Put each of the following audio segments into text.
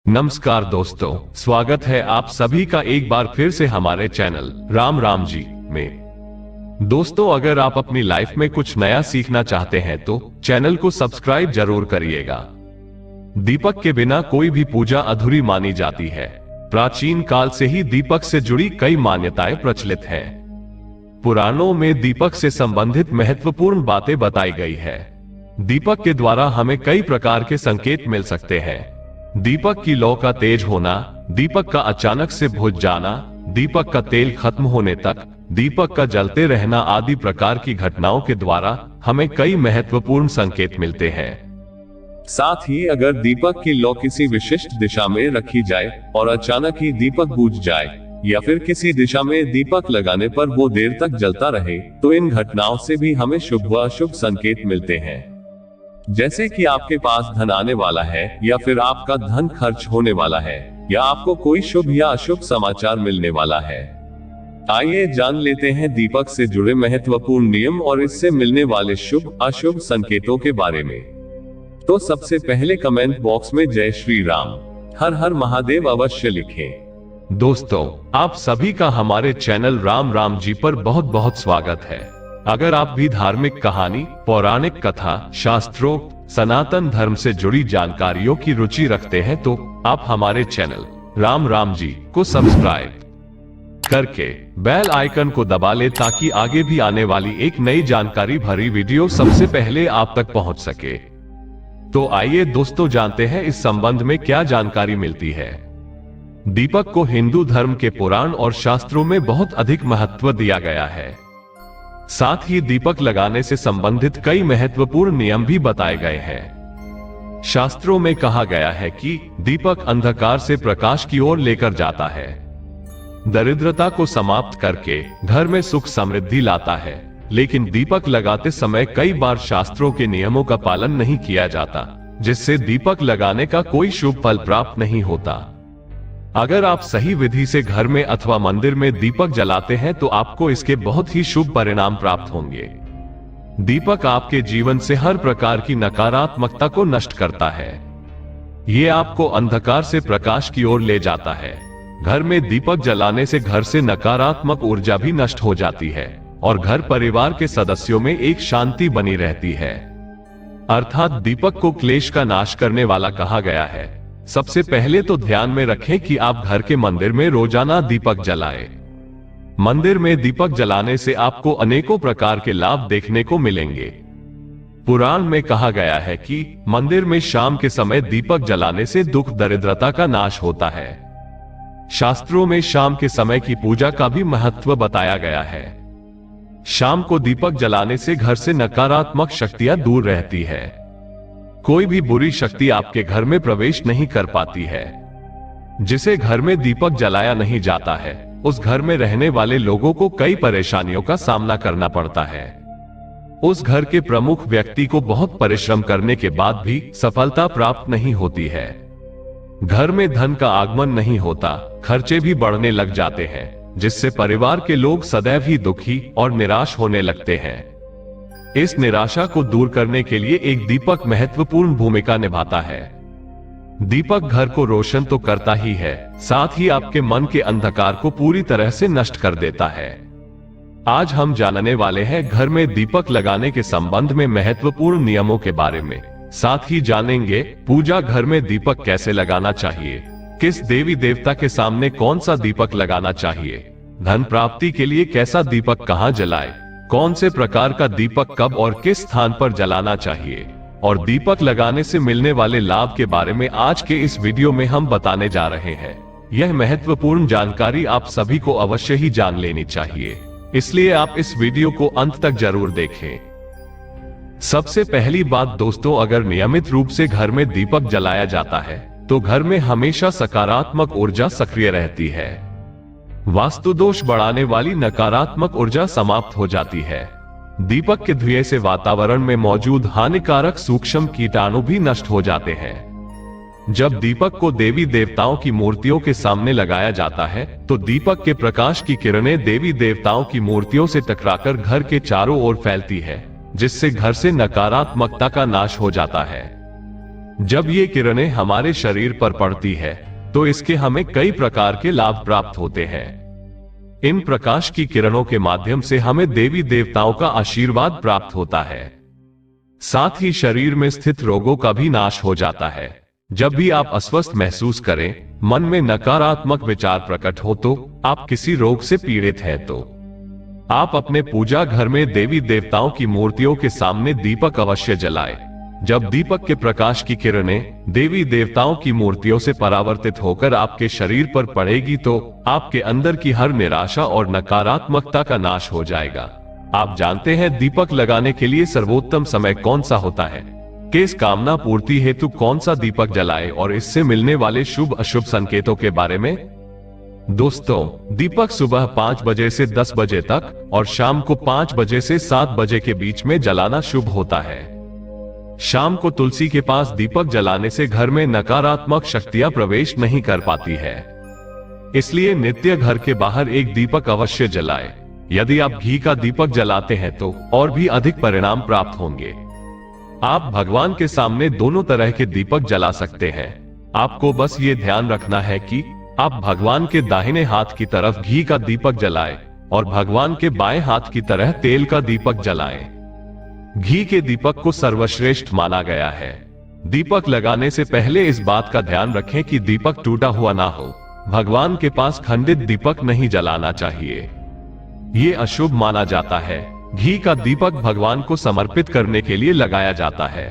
नमस्कार दोस्तों, स्वागत है आप सभी का एक बार फिर से हमारे चैनल राम राम जी में। दोस्तों, अगर आप अपनी लाइफ में कुछ नया सीखना चाहते हैं तो चैनल को सब्सक्राइब जरूर करिएगा। दीपक के बिना कोई भी पूजा अधूरी मानी जाती है। प्राचीन काल से ही दीपक से जुड़ी कई मान्यताएं प्रचलित हैं। पुराणों में दीपक से संबंधित महत्वपूर्ण बातें बताई गई है। दीपक के द्वारा हमें कई प्रकार के संकेत मिल सकते हैं। दीपक की लौ का तेज होना, दीपक का अचानक से बुझ जाना, दीपक का तेल खत्म होने तक, दीपक का जलते रहना आदि प्रकार की घटनाओं के द्वारा हमें कई महत्वपूर्ण संकेत मिलते हैं। साथ ही अगर दीपक की लौ किसी विशिष्ट दिशा में रखी जाए और अचानक ही दीपक बुझ जाए या फिर किसी दिशा में दीपक लगाने पर वो देर तक जलता रहे, तो इन घटनाओं से भी हमें शुभ व अशुभ संकेत मिलते हैं। जैसे कि आपके पास धन आने वाला है या फिर आपका धन खर्च होने वाला है या आपको कोई शुभ या अशुभ समाचार मिलने वाला है। आइए जान लेते हैं दीपक से जुड़े महत्वपूर्ण नियम और इससे मिलने वाले शुभ अशुभ संकेतों के बारे में। तो सबसे पहले कमेंट बॉक्स में जय श्री राम, हर हर महादेव अवश्य लिखें। दोस्तों, आप सभी का हमारे चैनल राम राम जी पर बहुत बहुत स्वागत है। अगर आप भी धार्मिक कहानी, पौराणिक कथा, शास्त्रों, सनातन धर्म से जुड़ी जानकारियों की रुचि रखते हैं तो आप हमारे चैनल राम राम जी को सब्सक्राइब करके बेल आइकन को दबा ले ताकि आगे भी आने वाली एक नई जानकारी भरी वीडियो सबसे पहले आप तक पहुंच सके। तो आइए दोस्तों, जानते हैं इस संबंध में क्या जानकारी मिलती है। दीपक को हिंदू धर्म के पुराण और शास्त्रों में बहुत अधिक महत्व दिया गया है। साथ ही दीपक लगाने से संबंधित कई महत्वपूर्ण नियम भी बताए गए हैं। शास्त्रों में कहा गया है कि दीपक अंधकार से प्रकाश की ओर लेकर जाता है, दरिद्रता को समाप्त करके घर में सुख समृद्धि लाता है। लेकिन दीपक लगाते समय कई बार शास्त्रों के नियमों का पालन नहीं किया जाता, जिससे दीपक लगाने का कोई शुभ फल प्राप्त नहीं होता। अगर आप सही विधि से घर में अथवा मंदिर में दीपक जलाते हैं तो आपको इसके बहुत ही शुभ परिणाम प्राप्त होंगे। दीपक आपके जीवन से हर प्रकार की नकारात्मकता को नष्ट करता है। ये आपको अंधकार से प्रकाश की ओर ले जाता है। घर में दीपक जलाने से घर से नकारात्मक ऊर्जा भी नष्ट हो जाती है और घर परिवार के सदस्यों में एक शांति बनी रहती है। अर्थात दीपक को क्लेश का नाश करने वाला कहा गया है। सबसे पहले तो ध्यान में रखें कि आप घर के मंदिर में रोजाना दीपक जलाएं। मंदिर में दीपक जलाने से आपको अनेकों प्रकार के लाभ देखने को मिलेंगे। पुराण में कहा गया है कि मंदिर में शाम के समय दीपक जलाने से दुख दरिद्रता का नाश होता है। शास्त्रों में शाम के समय की पूजा का भी महत्व बताया गया है। शाम को दीपक जलाने से घर से नकारात्मक शक्तियां दूर रहती है। कोई भी बुरी शक्ति आपके घर में प्रवेश नहीं कर पाती है। जिसे घर में दीपक जलाया नहीं जाता है, उस घर में रहने वाले लोगों को कई परेशानियों का सामना करना पड़ता है। उस घर के प्रमुख व्यक्ति को बहुत परिश्रम करने के बाद भी सफलता प्राप्त नहीं होती है। घर में धन का आगमन नहीं होता, खर्चे भी बढ़ने लग जाते हैं, जिससे परिवार के लोग सदैव ही दुखी और निराश होने लगते हैं। इस निराशा को दूर करने के लिए एक दीपक महत्वपूर्ण भूमिका निभाता है। दीपक घर को रोशन तो करता ही है, साथ ही आपके मन के अंधकार को पूरी तरह से नष्ट कर देता है। आज हम जानने वाले हैं घर में दीपक लगाने के संबंध में महत्वपूर्ण नियमों के बारे में। साथ ही जानेंगे पूजा घर में दीपक कैसे लगाना चाहिए, किस देवी देवता के सामने कौन सा दीपक लगाना चाहिए, धन प्राप्ति के लिए कैसा दीपक कहां जलाए, कौन से प्रकार का दीपक कब और किस स्थान पर जलाना चाहिए, और दीपक लगाने से मिलने वाले लाभ के बारे में आज के इस वीडियो में हम बताने जा रहे हैं। यह महत्वपूर्ण जानकारी आप सभी को अवश्य ही जान लेनी चाहिए, इसलिए आप इस वीडियो को अंत तक जरूर देखें। सबसे पहली बात दोस्तों, अगर नियमित रूप से घर में दीपक जलाया जाता है तो घर में हमेशा सकारात्मक ऊर्जा सक्रिय रहती है। वास्तु दोष बढ़ाने वाली नकारात्मक ऊर्जा समाप्त हो जाती है। दीपक के धुएं से वातावरण में मौजूद हानिकारक सूक्ष्म कीटाणु भी नष्ट हो जाते हैं। जब दीपक को देवी देवताओं की मूर्तियों के सामने लगाया जाता है तो दीपक के प्रकाश की किरणें देवी देवताओं की मूर्तियों से टकराकर घर के चारों ओर फैलती है, जिससे घर से नकारात्मकता का नाश हो जाता है। जब ये किरणें हमारे शरीर पर पड़ती है तो इसके हमें कई प्रकार के लाभ प्राप्त होते हैं। इन प्रकाश की किरणों के माध्यम से हमें देवी देवताओं का आशीर्वाद प्राप्त होता है। साथ ही शरीर में स्थित रोगों का भी नाश हो जाता है। जब भी आप अस्वस्थ महसूस करें, मन में नकारात्मक विचार प्रकट हो, तो आप किसी रोग से पीड़ित हैं, तो आप अपने पूजा घर में देवी देवताओं की मूर्तियों के सामने दीपक अवश्य जलाएं। जब दीपक के प्रकाश की किरणें देवी देवताओं की मूर्तियों से परावर्तित होकर आपके शरीर पर पड़ेगी तो आपके अंदर की हर निराशा और नकारात्मकता का नाश हो जाएगा। आप जानते हैं दीपक लगाने के लिए सर्वोत्तम समय कौन सा होता है? किस कामना पूर्ति हेतु कौन सा दीपक जलाएं और इससे मिलने वाले शुभ अशुभ संकेतों के बारे में? दोस्तों, दीपक सुबह 5 बजे से 10 बजे तक और शाम को 5 बजे से 7 बजे के बीच में जलाना शुभ होता है। शाम को तुलसी के पास दीपक जलाने से घर में नकारात्मक शक्तियां प्रवेश नहीं कर पाती है, इसलिए नित्य घर के बाहर एक दीपक अवश्य जलाएं। यदि आप घी का दीपक जलाते हैं तो और भी अधिक परिणाम प्राप्त होंगे। आप भगवान के सामने दोनों तरह के दीपक जला सकते हैं। आपको बस ये ध्यान रखना है कि आप भगवान के दाहिने हाथ की तरफ घी का दीपक जलाएं और भगवान के बाएं हाथ की तरह तेल का दीपक जलाएं। घी के दीपक को सर्वश्रेष्ठ माना गया है। दीपक लगाने से पहले इस बात का ध्यान रखें कि दीपक टूटा हुआ ना हो। भगवान के पास खंडित दीपक नहीं जलाना चाहिए, ये अशुभ माना जाता है। घी का दीपक भगवान को समर्पित करने के लिए लगाया जाता है।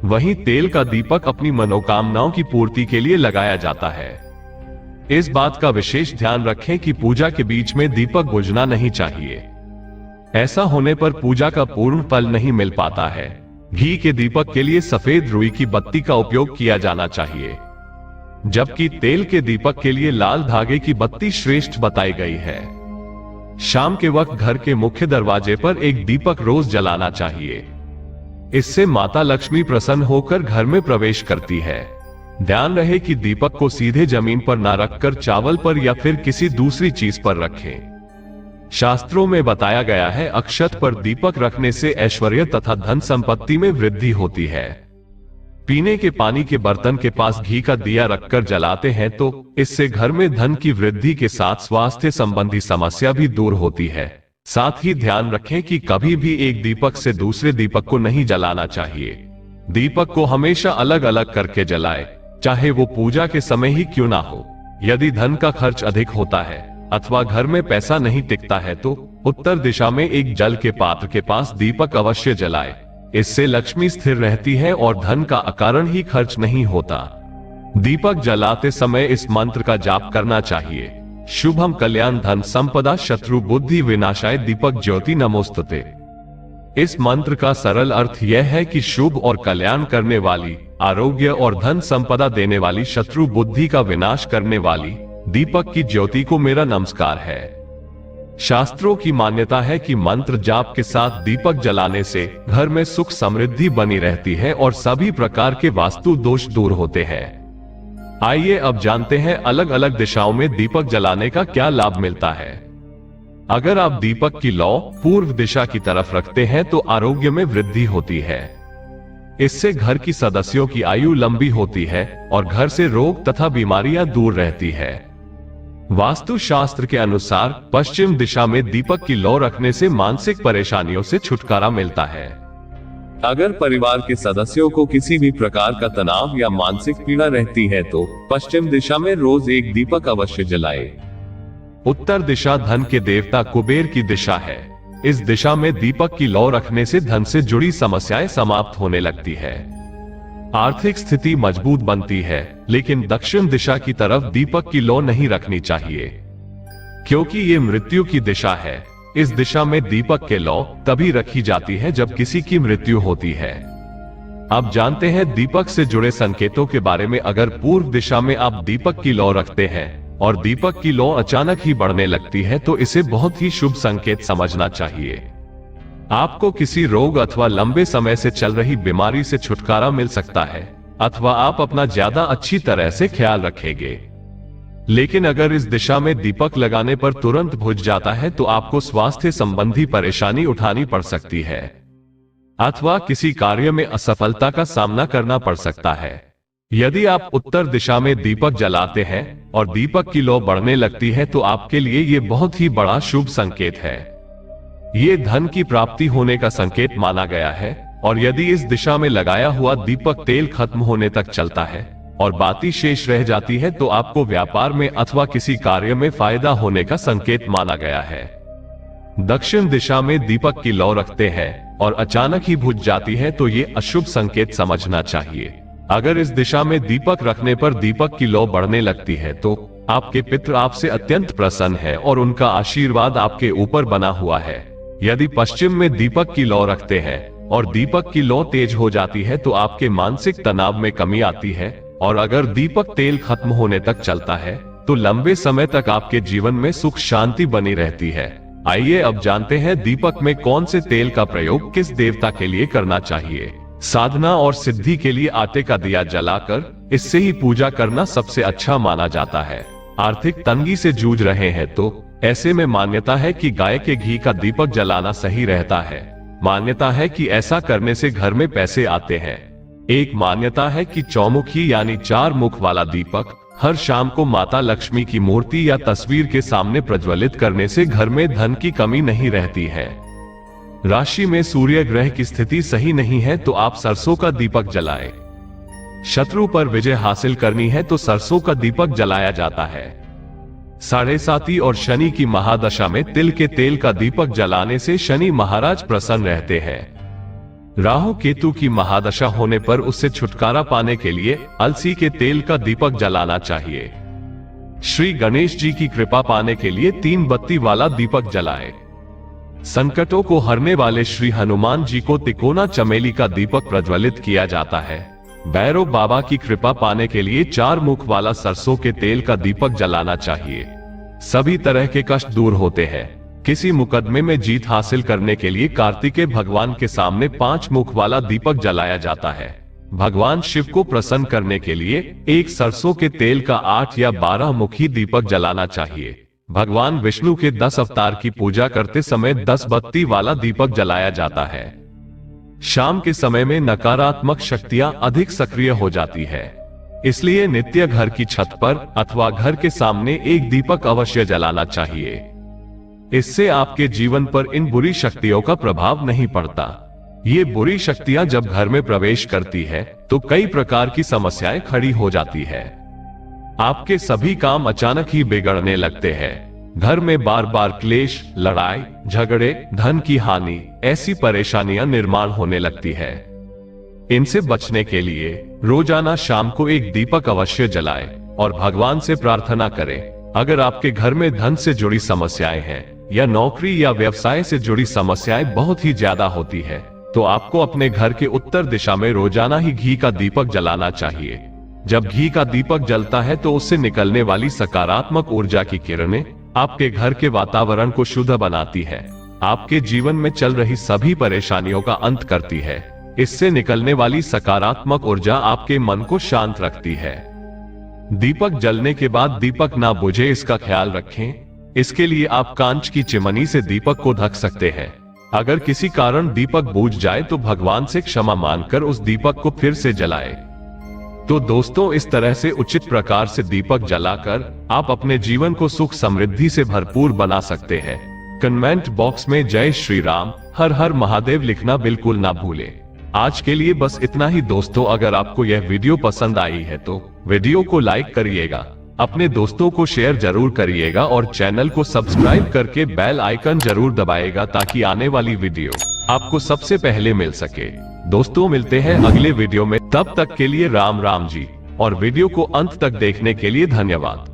वहीं तेल का दीपक अपनी मनोकामनाओं की पूर्ति के लिए लगाया जाता है। इस बात का विशेष ध्यान रखें कि पूजा के बीच में दीपक बुझना नहीं चाहिए। ऐसा होने पर पूजा का पूर्ण फल नहीं मिल पाता है। घी के दीपक के लिए सफेद रुई की बत्ती का उपयोग किया जाना चाहिए, जबकि तेल के दीपक के लिए लाल धागे की बत्ती श्रेष्ठ बताई गई है। शाम के वक्त घर के मुख्य दरवाजे पर एक दीपक रोज जलाना चाहिए। इससे माता लक्ष्मी प्रसन्न होकर घर में प्रवेश करती है। ध्यान रहे कि दीपक को सीधे जमीन पर ना रखकर चावल पर या फिर किसी दूसरी चीज पर रखें। शास्त्रों में बताया गया है, अक्षत पर दीपक रखने से ऐश्वर्य तथा धन संपत्ति में वृद्धि होती है। पीने के पानी के बर्तन के पास घी का दिया रखकर जलाते हैं तो इससे घर में धन की वृद्धि के साथ स्वास्थ्य संबंधी समस्या भी दूर होती है। साथ ही ध्यान रखें कि कभी भी एक दीपक से दूसरे दीपक को नहीं जलाना चाहिए। दीपक को हमेशा अलग अलग करके जलाएं, चाहे वो पूजा के समय ही क्यों ना हो। यदि धन का खर्च अधिक होता है अथवा घर में पैसा नहीं टिकता है तो उत्तर दिशा में एक जल के पात्र के पास दीपक अवश्य जलाएं। इससे लक्ष्मी स्थिर रहती है और धन का अकारण ही खर्च नहीं होता। दीपक जलाते समय इस मंत्र का जाप करना चाहिए, शुभम कल्याण धन संपदा शत्रु बुद्धि विनाशाय दीपक ज्योति नमोस्तुते। इस मंत्र का सरल अर्थ यह है कि शुभ और कल्याण करने वाली, आरोग्य और धन संपदा देने वाली, शत्रु बुद्धि का विनाश करने वाली दीपक की ज्योति को मेरा नमस्कार है। शास्त्रों की मान्यता है कि मंत्र जाप के साथ दीपक जलाने से घर में सुख समृद्धि बनी रहती है और सभी प्रकार के वास्तु दोष दूर होते हैं। आइए अब जानते हैं अलग अलग दिशाओं में दीपक जलाने का क्या लाभ मिलता है। अगर आप दीपक की लौ पूर्व दिशा की तरफ रखते हैं तो आरोग्य में वृद्धि होती है। इससे घर की सदस्यों की आयु लंबी होती है और घर से रोग तथा बीमारियां दूर रहती है। वास्तु शास्त्र के अनुसार पश्चिम दिशा में दीपक की लौ रखने से मानसिक परेशानियों से छुटकारा मिलता है। अगर परिवार के सदस्यों को किसी भी प्रकार का तनाव या मानसिक पीड़ा रहती है तो पश्चिम दिशा में रोज एक दीपक अवश्य जलाएं। उत्तर दिशा धन के देवता कुबेर की दिशा है। इस दिशा में दीपक की लौ रखने से धन से जुड़ी समस्याएं समाप्त होने लगती है, आर्थिक स्थिति मजबूत बनती है। लेकिन दक्षिण दिशा की तरफ दीपक की लौ नहीं रखनी चाहिए, क्योंकि ये मृत्यु की दिशा है। इस दिशा में दीपक के लौ तभी रखी जाती है जब किसी की मृत्यु होती है। अब जानते हैं दीपक से जुड़े संकेतों के बारे में। अगर पूर्व दिशा में आप दीपक की लौ रखते हैं और दीपक की लौ अचानक ही बढ़ने लगती है तो इसे बहुत ही शुभ संकेत समझना चाहिए। आपको किसी रोग अथवा लंबे समय से चल रही बीमारी से छुटकारा मिल सकता है अथवा आप अपना ज्यादा अच्छी तरह से ख्याल रखेंगे। लेकिन अगर इस दिशा में दीपक लगाने पर तुरंत बुझ जाता है तो आपको स्वास्थ्य संबंधी परेशानी उठानी पड़ सकती है। अथवा किसी कार्य में असफलता का सामना करना पड़ सकता है। यदि आप उत्तर दिशा में दीपक जलाते हैं और दीपक की लौ बढ़ने लगती है तो आपके लिए ये बहुत ही बड़ा शुभ संकेत है। ये धन की प्राप्ति होने का संकेत माना गया है। और यदि इस दिशा में लगाया हुआ दीपक तेल खत्म होने तक चलता है और बाती शेष रह जाती है तो आपको व्यापार में अथवा किसी कार्य में फायदा होने का संकेत माना गया है। दक्षिण दिशा में दीपक की लौ रखते हैं और अचानक ही बुझ जाती है तो ये अशुभ संकेत समझना चाहिए। अगर इस दिशा में दीपक रखने पर दीपक की लौ बढ़ने लगती है तो आपके पितृ आपसे अत्यंत प्रसन्न है और उनका आशीर्वाद आपके ऊपर बना हुआ है। यदि पश्चिम में दीपक की लौ रखते हैं और दीपक की लौ तेज हो जाती है तो आपके मानसिक तनाव में कमी आती है। और अगर दीपक तेल खत्म होने तक चलता है तो लंबे समय तक आपके जीवन में सुख शांति बनी रहती है। आइए अब जानते हैं दीपक में कौन से तेल का प्रयोग किस देवता के लिए करना चाहिए। साधना और सिद्धि के लिए आटे का दिया जलाकर इससे ही पूजा करना सबसे अच्छा माना जाता है। आर्थिक तंगी से जूझ रहे हैं तो ऐसे में मान्यता है कि गाय के घी का दीपक जलाना सही रहता है। मान्यता है कि ऐसा करने से घर में पैसे आते हैं। एक मान्यता है कि चौमुखी यानी 4 मुख वाला दीपक हर शाम को माता लक्ष्मी की मूर्ति या तस्वीर के सामने प्रज्वलित करने से घर में धन की कमी नहीं रहती है। राशि में सूर्य ग्रह की स्थिति सही नहीं है तो आप सरसों का दीपक जलाएं। शत्रु पर विजय हासिल करनी है तो सरसों का दीपक जलाया जाता है। 7.5 और शनि की महादशा में तिल के तेल का दीपक जलाने से शनि महाराज प्रसन्न रहते हैं। राहु केतु की महादशा होने पर उससे छुटकारा पाने के लिए अलसी के तेल का दीपक जलाना चाहिए। श्री गणेश जी की कृपा पाने के लिए 3 बत्ती वाला दीपक जलाएं। संकटों को हरने वाले श्री हनुमान जी को तिकोना चमेली का दीपक प्रज्वलित किया जाता है। भैरव बाबा की कृपा पाने के लिए 4 मुख वाला सरसों के तेल का दीपक जलाना चाहिए। सभी तरह के कष्ट दूर होते हैं। किसी मुकदमे में जीत हासिल करने के लिए कार्तिकेय भगवान के सामने 5 मुख वाला दीपक जलाया जाता है। भगवान शिव को प्रसन्न करने के लिए एक सरसों के तेल का 8 या 12 मुखी दीपक जलाना चाहिए। भगवान विष्णु के 10 अवतार की पूजा करते समय 10 बत्ती वाला दीपक जलाया जाता है। शाम के समय में नकारात्मक शक्तियां अधिक सक्रिय हो जाती है, इसलिए नित्य घर की छत पर अथवा घर के सामने एक दीपक अवश्य जलाना चाहिए। इससे आपके जीवन पर इन बुरी शक्तियों का प्रभाव नहीं पड़ता। ये बुरी शक्तियां जब घर में प्रवेश करती है तो कई प्रकार की समस्याएं खड़ी हो जाती है। आपके सभी काम अचानक ही बिगड़ने लगते हैं। घर में बार बार क्लेश, लड़ाई, झगड़े, धन की हानि, ऐसी परेशानियां निर्माण होने लगती है। इनसे बचने के लिए रोजाना शाम को एक दीपक अवश्य जलाएं और भगवान से प्रार्थना करें। अगर आपके घर में धन से जुड़ी समस्याएं हैं या नौकरी या व्यवसाय से जुड़ी समस्याएं बहुत ही ज्यादा होती है तो आपको अपने घर के उत्तर दिशा में रोजाना ही घी का दीपक जलाना चाहिए। जब घी का दीपक जलता है तो उससे निकलने वाली सकारात्मक ऊर्जा की किरणें आपके घर के वातावरण को शुद्ध बनाती है, आपके जीवन में चल रही सभी परेशानियों का अंत करती है। इससे निकलने वाली सकारात्मक ऊर्जा आपके मन को शांत रखती है। दीपक जलने के बाद दीपक ना बुझे इसका ख्याल रखें। इसके लिए आप कांच की चिमनी से दीपक को ढक सकते हैं। अगर किसी कारण दीपक बुझ जाए तो भगवान से क्षमा मांगकर उस दीपक को फिर से जलाएं। तो दोस्तों, इस तरह से उचित प्रकार से दीपक जलाकर आप अपने जीवन को सुख समृद्धि से भरपूर बना सकते हैं। कमेंट बॉक्स में जय श्री राम, हर हर महादेव लिखना बिल्कुल ना भूलें। आज के लिए बस इतना ही दोस्तों। अगर आपको यह वीडियो पसंद आई है तो वीडियो को लाइक करिएगा, अपने दोस्तों को शेयर जरूर करिएगा और चैनल को सब्सक्राइब करके बेल आइकन जरूर दबाएगा ताकि आने वाली वीडियो आपको सबसे पहले मिल सके। दोस्तों, मिलते हैं अगले वीडियो में, तब तक के लिए राम राम जी। और वीडियो को अंत तक देखने के लिए धन्यवाद।